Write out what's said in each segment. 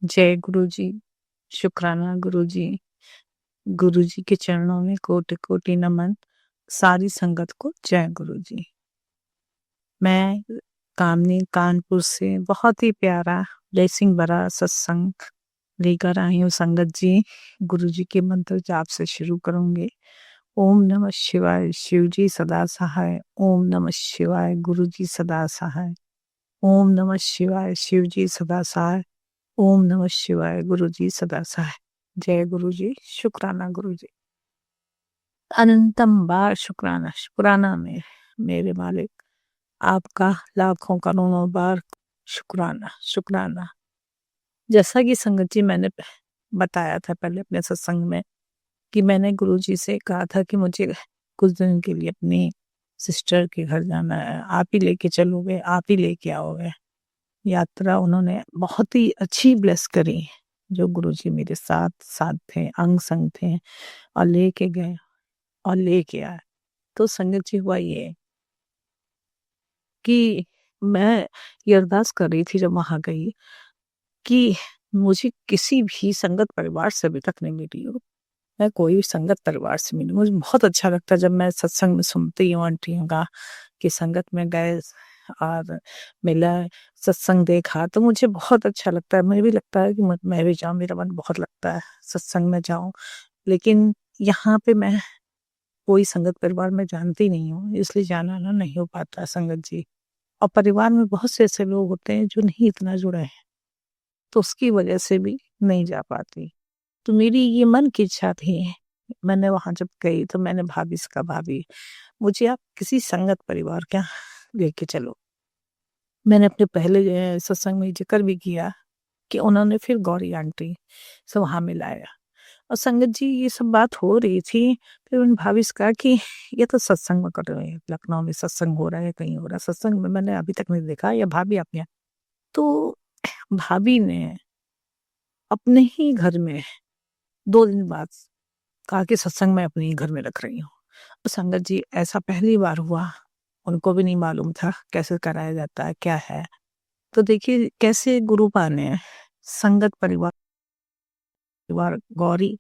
जय गुरु जी। शुक्राना गुरु जी। गुरु जी के चरणों में कोटि कोटि नमन। सारी संगत को जय गुरु जी। मैं कामनी कानपुर से बहुत ही प्यारा ब्लेसिंग भरा सत्संग लेकर आई हूँ संगत जी। गुरु जी के मंत्र जाप से शुरू करूंगी। ओम नमः शिवाय, शिव जी सदा सहाय। ओम नमः शिवाय, गुरु जी सदा सहाय। ओम नमः शिवाय, शिव जी सदा सहाय। ओम नमः शिवाय, गुरु जी सदा सहाय। जय गुरु जी। शुक्राना गुरु जी। अनंतम बार शुक्राना शुक्राना मेरे मालिक, आपका लाखों करोड़ों बार शुक्राना शुक्राना। जैसा कि संगत जी मैंने बताया था पहले अपने सत्संग में कि मैंने गुरु जी से कहा था कि मुझे कुछ दिन के लिए अपनी सिस्टर के घर जाना है, आप ही लेके चलोगे, आप ही लेके आओगे। यात्रा उन्होंने बहुत ही अच्छी ब्लेस करी। जो गुरुजी मेरे साथ साथ थे, अंग संग थे और लेके गए और लेके आए। तो संगत जी हुआ ये कि मैं ये अरदास कर रही थी जब वहां गई कि मुझे किसी भी संगत परिवार से अभी तक नहीं मिली हूँ। मैं कोई भी संगत परिवार से मिली, मुझे बहुत अच्छा लगता है जब मैं सत्संग में सुनती हूँ आंटियों का कि संगत में गए और मिला, सत्संग देखा, तो मुझे बहुत अच्छा लगता है। मुझे भी लगता है कि मैं भी जाऊं, मेरा मन बहुत लगता है सत्संग में जाऊं। लेकिन यहाँ पे मैं कोई संगत परिवार में जानती नहीं हूँ, इसलिए जाना ना नहीं हो पाता संगत जी। और परिवार में बहुत से ऐसे लोग होते हैं जो नहीं इतना जुड़े हैं, तो उसकी वजह से भी नहीं जा पाती। तो मेरी ये मन की इच्छा थी, मैंने वहां जब गई तो मैंने भाभी से कहा, भाभी मुझे आप किसी संगत परिवार क्या लेके चलो। मैंने अपने पहले सत्संग में जिक्र भी किया कि उन्होंने फिर गौरी आंटी से वहां मिलाया और संगत जी ये सब बात हो रही थी। फिर उन भाभी से कहा कि ये तो सत्संग में कर रहे हैं, लखनऊ में सत्संग हो रहा है, कहीं हो रहा है सत्संग में, मैंने अभी तक नहीं देखा, या भाभी आप यहाँ। तो भाभी ने अपने ही घर में 2 दिन बाद कहा कि सत्संग मैं अपने ही घर में रख रही हूँ। तो संगत जी ऐसा पहली बार हुआ, उनको भी नहीं मालूम था कैसे कराया जाता है क्या है। तो देखिए कैसे गुरुपा ने संगत परिवार गौरी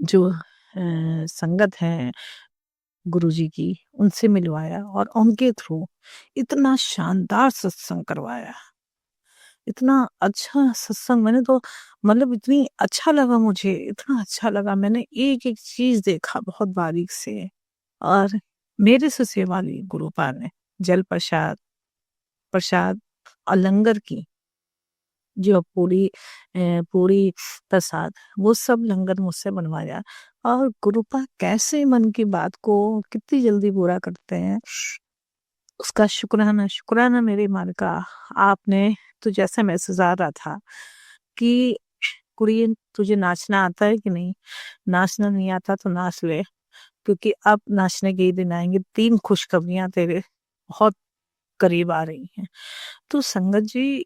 जो संगत है गुरुजी की, उनसे मिलवाया और उनके थ्रू इतना शानदार सत्संग करवाया। इतना अच्छा सत्संग, मैंने तो मतलब इतनी अच्छा लगा, मुझे इतना अच्छा लगा। मैंने एक एक चीज देखा बहुत बारीक से। और मेरे से सेवा ली गुरुपा ने, जल प्रसाद प्रसाद और लंगर की जो पूरी प्रसाद, वो सब लंगर मुझसे बनवाया। और गुरुपा कैसे मन की बात को कितनी जल्दी पूरा करते हैं, उसका शुक्राना शुक्राना मेरे मालिका। आपने तो जैसे मैसेज आ रहा था कि कुड़िए तुझे नाचना आता है कि नहीं, नाचना नहीं आता तो नाच ले, क्योंकि अब नाचने के ही दिन आएंगे। 3 खुशखबरियां तेरे बहुत करीब आ रही हैं। तो संगत जी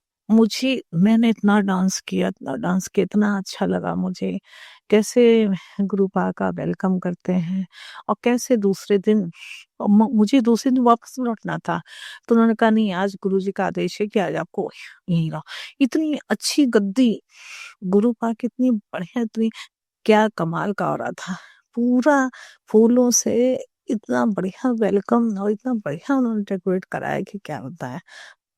मैंने इतना डांस किया, इतना अच्छा लगा मुझे। कैसे गुरुपा का वेलकम करते हैं और कैसे दूसरे दिन मुझे दूसरे दिन वापस लौटना था। तो उन्होंने कहा नहीं, आज गुरुजी का आदेश है कि आज आपको यहीं रहो। इतनी अच्छी गद्दी गुरुपा की, इतनी बढ़िया, इतनी क्या कमाल का हो रहा था। पूरा फूलों से इतना बढ़िया वेलकम और इतना बढ़िया उन्होंने डेकोरेट कराया कि क्या होता है,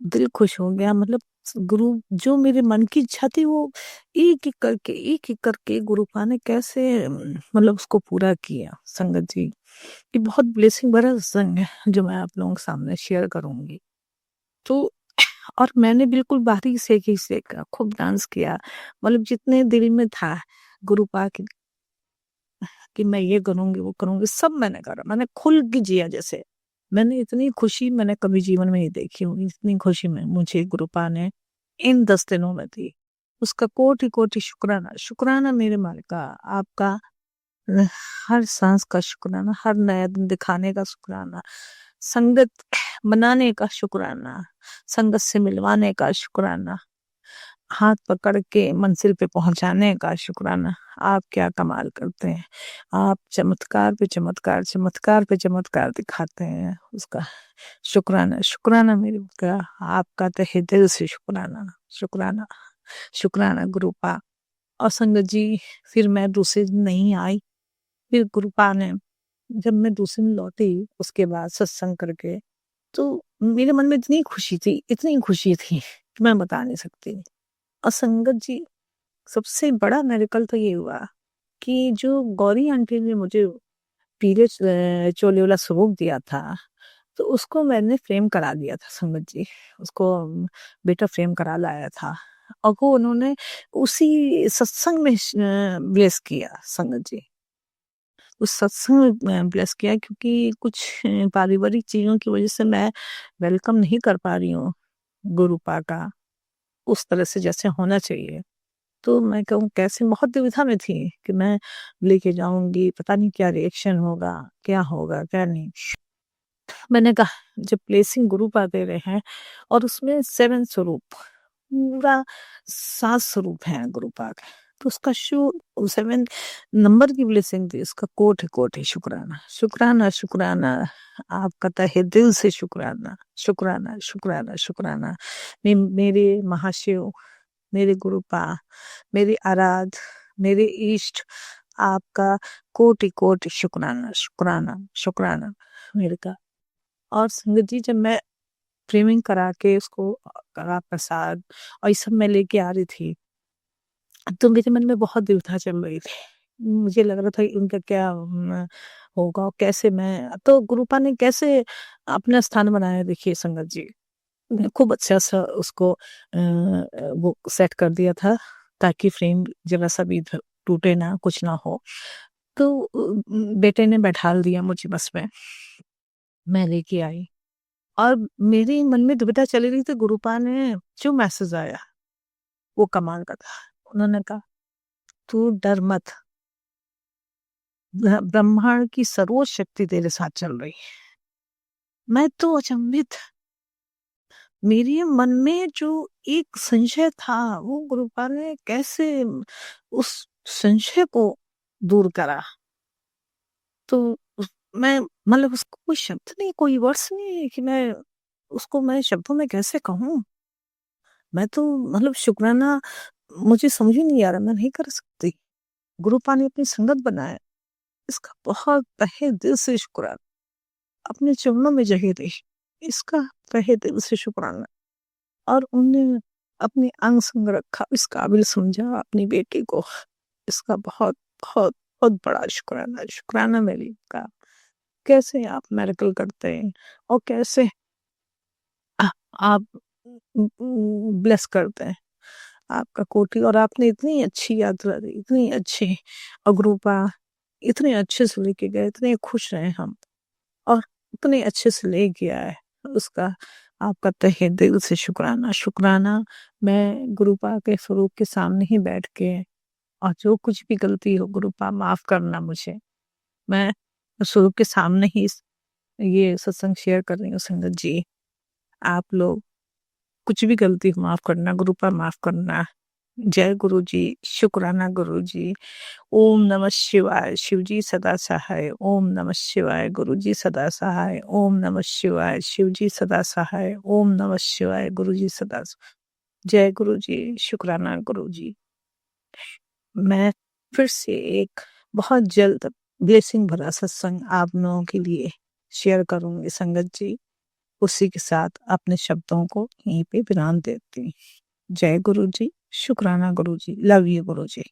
दिल खुश हो गया। मतलब गुरु जो मेरे मन की इच्छा थी वो एक एक करके गुरुपा ने कैसे मतलब उसको पूरा किया। संगत जी ये बहुत ब्लेसिंग भरा संग है जो मैं आप लोगों के सामने शेयर करूंगी। तो और मैंने बिल्कुल बारीक से ही सीखा, खूब डांस किया, मतलब जितने दिल में था गुरुपा की कि मैं ये करूंगी वो करूंगी, सब मैंने करा। मैंने खुल के जिया जैसे। मैंने इतनी खुशी मैंने कभी जीवन में नहीं देखी हूँ, इतनी खुशी में मुझे गुरुपा ने इन 10 दिनों में दी। उसका कोटि कोटि शुक्राना शुक्राना मेरे मालिका। आपका हर सांस का शुक्राना, हर नया दिन दिखाने का शुक्राना, संगत बनाने का शुक्राना, संगत से मिलवाने का शुक्राना, हाथ पकड़ के मंजिल पे पहुंचाने का शुक्राना। आप क्या कमाल करते हैं, आप चमत्कार पे चमत्कार, चमत्कार पे चमत्कार दिखाते हैं। उसका शुक्राना शुक्राना मेरे का, आपका तहे दिल से शुक्राना शुक्राना। शुक्राना गुरुपा। और संगत जी, फिर मैं दूसरे दिन नहीं आई। फिर गुरुपा ने, जब मैं दूसरे दिन लौटी उसके बाद सत्संग करके, तो मेरे मन में इतनी खुशी थी कि मैं बता नहीं सकती। और संगत जी, सबसे बड़ा मेरेकल तो ये हुआ कि जो गौरी आंटी ने मुझे पीले चोले वाला सूट दिया था, तो उसको मैंने फ्रेम करा दिया था संगत जी। उसको बेटा फ्रेम करा लाया था, और वो उन्होंने उसी सत्संग में ब्लेस किया संगत जी। उस सत्संग में ब्लेस किया, क्योंकि कुछ पारिवारिक चीज़ों की वज़ह से मैं वेलकम नहीं कर पा रही हूँ गुरुपा का, उस तरह से जैसे होना चाहिए। तो मैं कहूँ कैसे, बहुत दुविधा में थी कि मैं लेके जाऊँगी, पता नहीं क्या रिएक्शन होगा, क्या नहीं। मैंने कहा, जब ब्लेसिंग गुरुपा दे रहे हैं और उसमें 7 स्वरूप, पूरा 7 स्वरूप हैं गुरुपा के, तो उसका 7 नंबर की ब्लेसिंग थी, उसका कोटि-कोटि शुक्राना, शुक्राना, शुक्राना, आपका तहे दिल से शुक्राना, शुक्राना, शुक्राना, शुक्राना। मेरे महाशिव, मेरे गुरुपा, मेरे आराध्य, मेरे इष्ट, आपका कोटि-कोटि शुक्राना, शुक्राना, शुक्राना मेरे का। और संगत जी, जब मैं फ्रेमिंग करा के उसको कड़ा प्रसाद और ये सब मैं लेके आ रही थी, तो मेरे मन में बहुत दुविधा चल रही थी। मुझे लग रहा था कि उनका क्या होगा, कैसे मैं, तो गुरुपा ने कैसे अपना स्थान बनाया देखिए संगत जी। खूब अच्छा-सा उसको वो सेट कर दिया था, ताकि फ्रेम ज़रा-सा भी टूटे ना, कुछ ना हो। तो बेटे ने बैठाल दिया मुझे बस में, मैं लेके आई। और मेरे मन में दुविधा चली रही थी, गुरुपा ने जो मैसेज आया, वो कमाल का था। उन्होंने कहा, "तू डर मत, ब्रह्मांड की सर्व शक्ति तेरे साथ चल रही है।" मैं तो अचंभित, मेरे मन में जो एक संशय था, वो गुरुपा ने कैसे उस संशय को दूर करा। तो उस मैं, मतलब उसको कोई शब्द नहीं, कोई वर्ड्स नहीं है कि मैं शब्दों में कैसे कहूँ? मैं तो, मतलब शुक्राना मुझे समझ ही नहीं आ रहा, मैं नहीं कर सकती। गुरुपा ने अपनी संगत बनाया, इसका बहुत तहे दिल से शुक्राना। अपने चरणों में जगह दी, इसका तहे दिल से शुक्राना। और उन्होंने अपने अंग संग रखा, इस काबिल समझा अपनी बेटी को, इसका बहुत, बहुत, बहुत बड़ा शुक्राना। शुक्राना मेरी का, कैसे आप मिरेकल करते हैं और कैसे आप ब्लेस करते हैं। आपका कोटि, और आपने इतनी अच्छी यात्रा दी, इतनी अच्छी अगरूपा, इतने अच्छे से लेके गए, इतने खुश रहे हम, और इतने अच्छे से ले गया है, उसका आपका तहे दिल से शुक्राना। शुक्राना, मैं गुरुपा के स्वरूप के सामने ही बैठ के, और जो कुछ भी गलती हो गुरुपा माफ करना मुझे, मैं स्वरूप के सामने ही ये सत्संग शेयर कर रही हूँ संगत जी। आप लोग कुछ भी गलती हो माफ करना, गुरुपा माफ करना। जय गुरु जी, शुक्राना गुरु जी। ओम नमः शिवाय, शिव जी सदा सहाय। ओम नमः शिवाय, गुरु जी सदा सहाय। ओम नमः शिवाय, शिव जी सदा सहाय। ओम नमः शिवाय, गुरु जी सदा जय गुरु जी, शुक्राना गुरु जी। मैं फिर से एक बहुत जल्द ब्लेसिंग भरा सत्संग आप लोगों के लिए शेयर करूँगी संगत जी। उसी के साथ अपने शब्दों को यहीं पे विराम देती हूँ। जय गुरु जी, शुक्राना गुरु जी, लव यू गुरु जी।